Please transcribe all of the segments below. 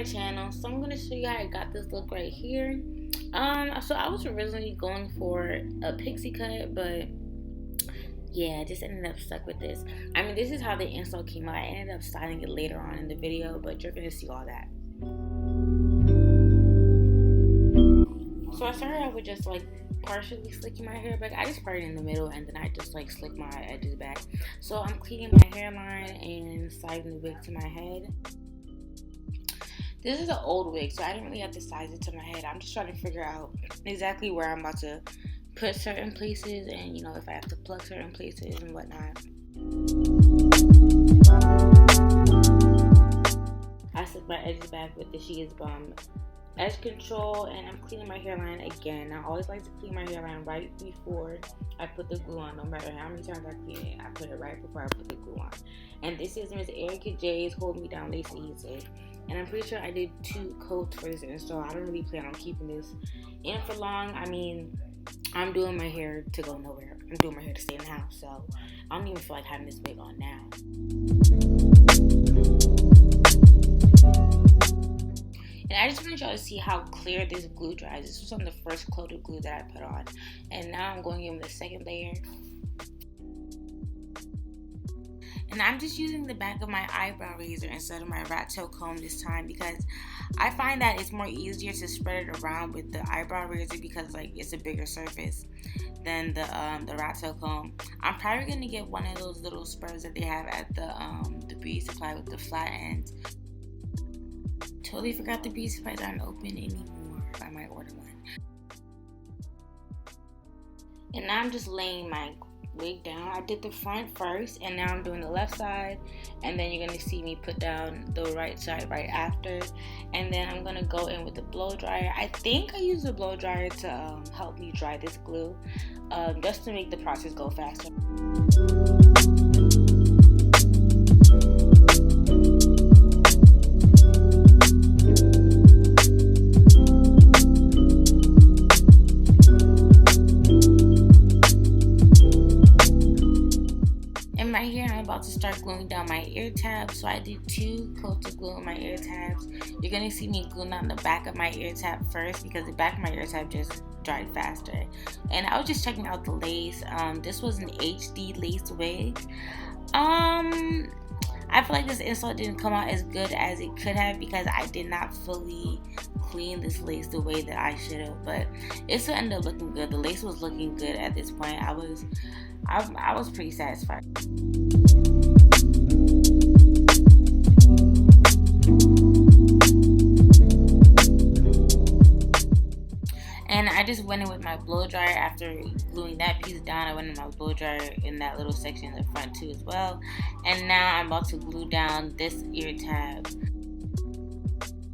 my channel. So I'm gonna show you how I got this look right here. So I was originally going for a pixie cut, but yeah, I just ended up stuck with this. I mean, this is how the install came out. I ended up styling it later on in the video, but you're gonna see all that. So I started out with just like partially slicking my hair back. I just parted in the middle and then I just like slick my edges back. So I'm cleaning my hairline and sliding the wig to my head. This is an old wig, so I didn't really have to size it to my head. I'm just trying to figure out exactly where I'm about to put certain places and, you know, if I have to plug certain places and whatnot. I slick my edges back with the She Is Bum edge control, and I'm cleaning my hairline again. I always like to clean my hairline right before I put the glue on. No matter how many times I clean it, I put it right before I put the glue on. And this is Miss Erica J's Hold Me Down Lace Easy. And I'm pretty sure I did 2 coats for this install. I don't really plan on keeping this in for long. I mean, I'm doing my hair to go nowhere. I'm doing my hair to stay in the house, so I don't even feel like having this wig on now. And I just wanted y'all to see how clear this glue dries. This was on the first coat of glue that I put on. And now I'm going in with the second layer. And I'm just using the back of my eyebrow razor instead of my rat tail comb this time, because I find that it's more easier to spread it around with the eyebrow razor because like it's a bigger surface than the rat tail comb. I'm probably gonna get one of those little spurs that they have at the beauty supply with the flat end. Totally forgot the beauty supplies aren't open anymore. I might order one. And now I'm just laying my wig down. I did the front first, and now I'm doing the left side, and then you're gonna see me put down the right side right after, and then I'm gonna go in with the blow dryer. I think I use the blow dryer to help me dry this glue, just to make the process go faster. To start gluing down my ear tabs, so I did 2 coats of glue on my ear tabs. You're gonna see me glue down the back of my ear tab first because the back of my ear tab just dried faster. And I was just checking out the lace. This was an HD lace wig. I feel like this install didn't come out as good as it could have because I did not fully clean this lace the way that I should have, but it still ended up looking good. The lace was looking good at this point. I was pretty satisfied. And I just went in with my blow dryer after gluing that piece down. I went in my blow dryer in that little section in the front too as well. And now I'm about to glue down this ear tab.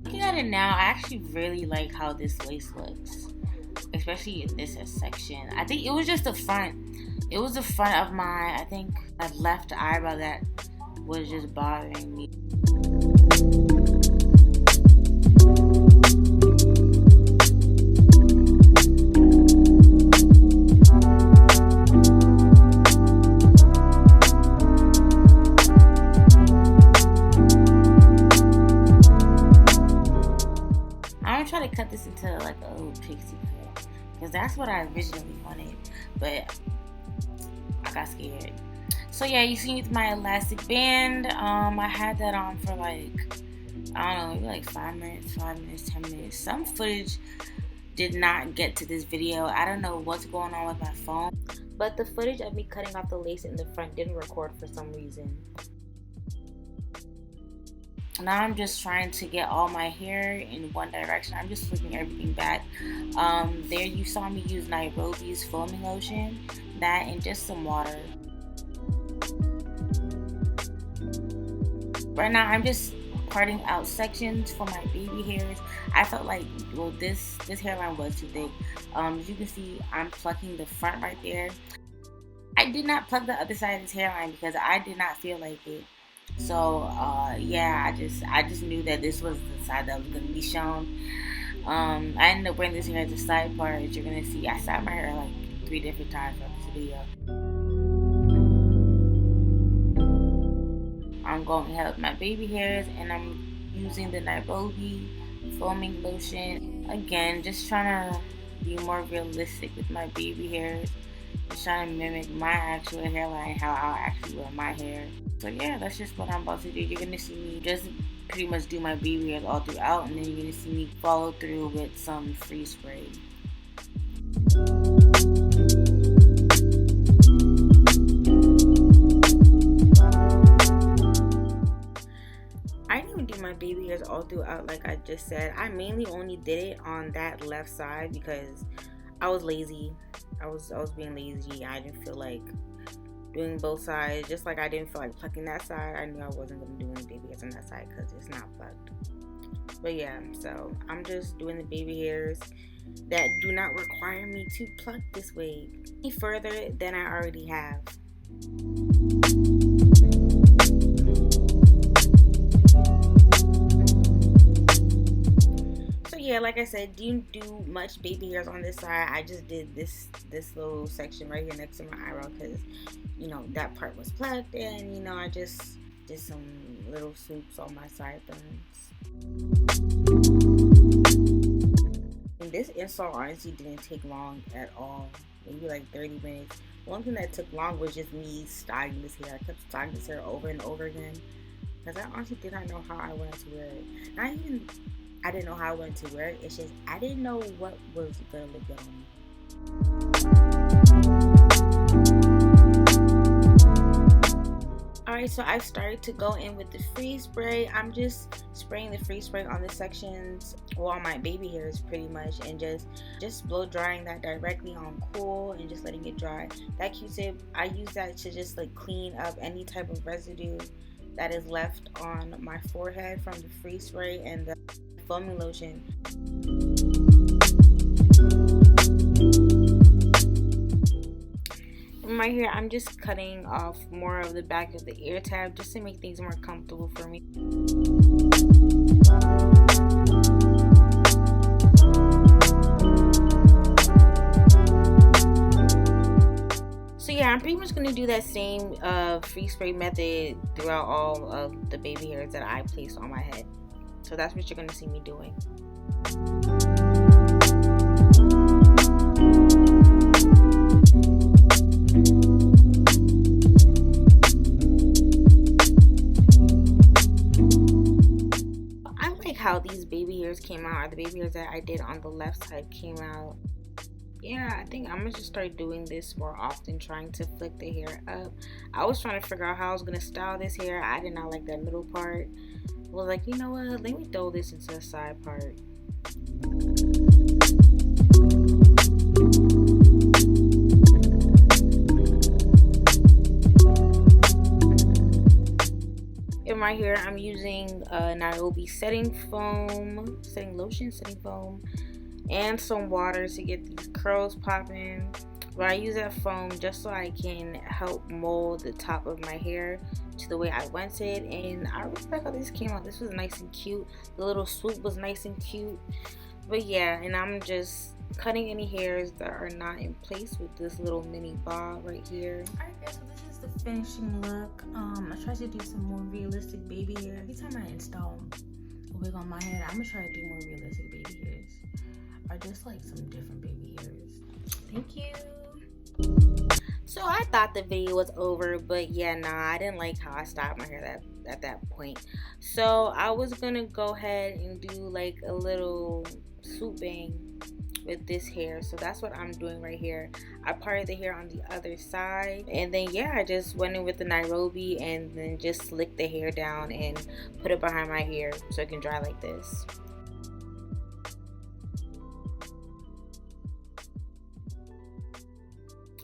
Looking at it now, I actually really like how this lace looks, especially in this section. I think it was just the front. It was the front of my, I think, my left eyebrow that was just bothering me. I'm gonna try to cut this into like a little pixie cut because that's what I originally wanted, but I got scared. So yeah, you see with my elastic band, I had that on for like, I don't know, maybe like 5 minutes, 10 minutes. Some footage did not get to this video. I don't know what's going on with my phone, but the footage of me cutting off the lace in the front didn't record for some reason. Now I'm just trying to get all my hair in one direction. I'm just flipping everything back. There you saw me use Nairobi's foaming lotion, that and just some water. Right now I'm just parting out sections for my baby hairs. I felt like, well, this hairline was too thick. As you can see, I'm plucking the front right there. I did not pluck the other side of this hairline because I did not feel like it. So yeah, I just knew that this was the side that was gonna be shown. I ended up wearing this hair as a side part. As you're gonna see, I side my hair like 3 different times for this video. I'm going to help my baby hairs, and I'm using the Nairobi foaming lotion. Again, just trying to be more realistic with my baby hairs. Just trying to mimic my actual hairline, how I'll actually wear my hair. So yeah, that's just what I'm about to do. You're gonna see me just pretty much do my baby hairs all throughout, and then you're gonna see me follow through with some freeze spray. I didn't even do my baby hairs all throughout like I just said. I mainly only did it on that left side because I was lazy. I was being lazy. I didn't feel like doing both sides. Just like I didn't feel like plucking that side. I knew I wasn't going to do any baby hairs on that side because it's not plucked. But yeah, so I'm just doing the baby hairs that do not require me to pluck this wig any further than I already have. Yeah, like I said, didn't do much baby hairs on this side. I just did this little section right here next to my eyebrow because, you know, that part was plucked, and, you know, I just did some little swoops on my sideburns. And this install honestly didn't take long at all. Maybe like 30 minutes. One thing that took long was just me styling this hair. I kept styling this hair over and over again because I honestly did not know how I wanted to wear it. I didn't know how I wanted to wear it. It's just I didn't know what was gonna look good on me. Alright, so I started to go in with the freeze spray. I'm just spraying the freeze spray on the sections, well, on my baby hairs pretty much, and just blow drying that directly on cool and just letting it dry. That Q-tip, I use that to just like clean up any type of residue that is left on my forehead from the freeze spray and the foaming lotion. Right here, I'm just cutting off more of the back of the ear tab just to make things more comfortable for me. So yeah, I'm pretty much going to do that same freeze spray method throughout all of the baby hairs that I placed on my head. So that's what you're going to see me doing. I like how these baby hairs came out, or the baby hairs that I did on the left side came out. Yeah, I think I'm going to just start doing this more often, trying to flick the hair up. I was trying to figure out how I was going to style this hair. I did not like that middle part. I was like, you know what, let me throw this into the side part. And right here, I'm using Nairobi setting lotion, and some water to get these curls popping. But I use that foam just so I can help mold the top of my hair to the way I want it. And I really like how this came out. This was nice and cute. The little swoop was nice and cute. But yeah, and I'm just cutting any hairs that are not in place with this little mini bob right here. Alright guys, so this is the finishing look. I tried to do some more realistic baby hair. Every time I install a wig on my head, I'm gonna try to do more realistic baby hairs, or just like some different baby hairs. Thank you. So I thought the video was over, but yeah, nah, I didn't like how I styled my hair at that point. So I was gonna go ahead and do like a little swooping with this hair. So that's what I'm doing right here. I parted the hair on the other side, and then yeah, I just went in with the Nairobi and then just slicked the hair down and put it behind my ear so it can dry like this.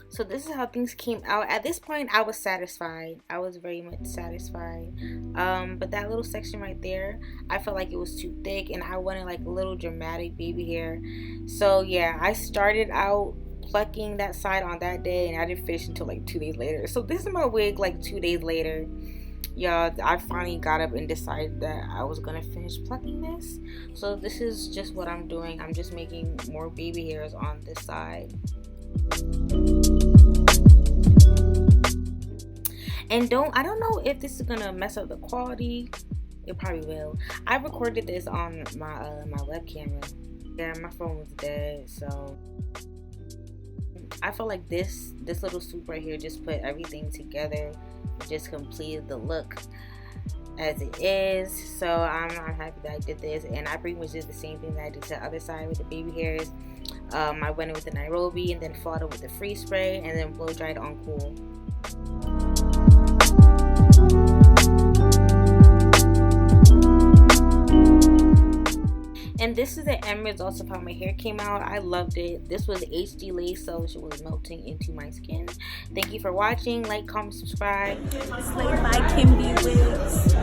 So this is how things came out. At this point, I was satisfied. I was very much satisfied. But that little section right there, I felt like it was too thick, and I wanted like a little dramatic baby hair. So yeah, I started out plucking that side on that day, and I didn't finish until like 2 days later. So this is my wig like 2 days later. Y'all, I finally got up and decided that I was gonna finish plucking this. So this is just what I'm doing. I'm just making more baby hairs on this side. And I don't know if this is gonna mess up the quality It probably will. I recorded this on my web camera. Yeah, my phone was dead, so I feel like this little swoop right here just put everything together. It just completed the look as it is. So I'm happy that I did this, and I pretty much did the same thing that I did to the other side with the baby hairs. I went in with the Nairobi and then followed it with the free spray and then blow dried on cool. And this is the end results of how my hair came out. I loved it. This was HD lace, so it was melting into my skin. Thank you for watching. Like, comment, subscribe. Slayed by Kim B Wigs.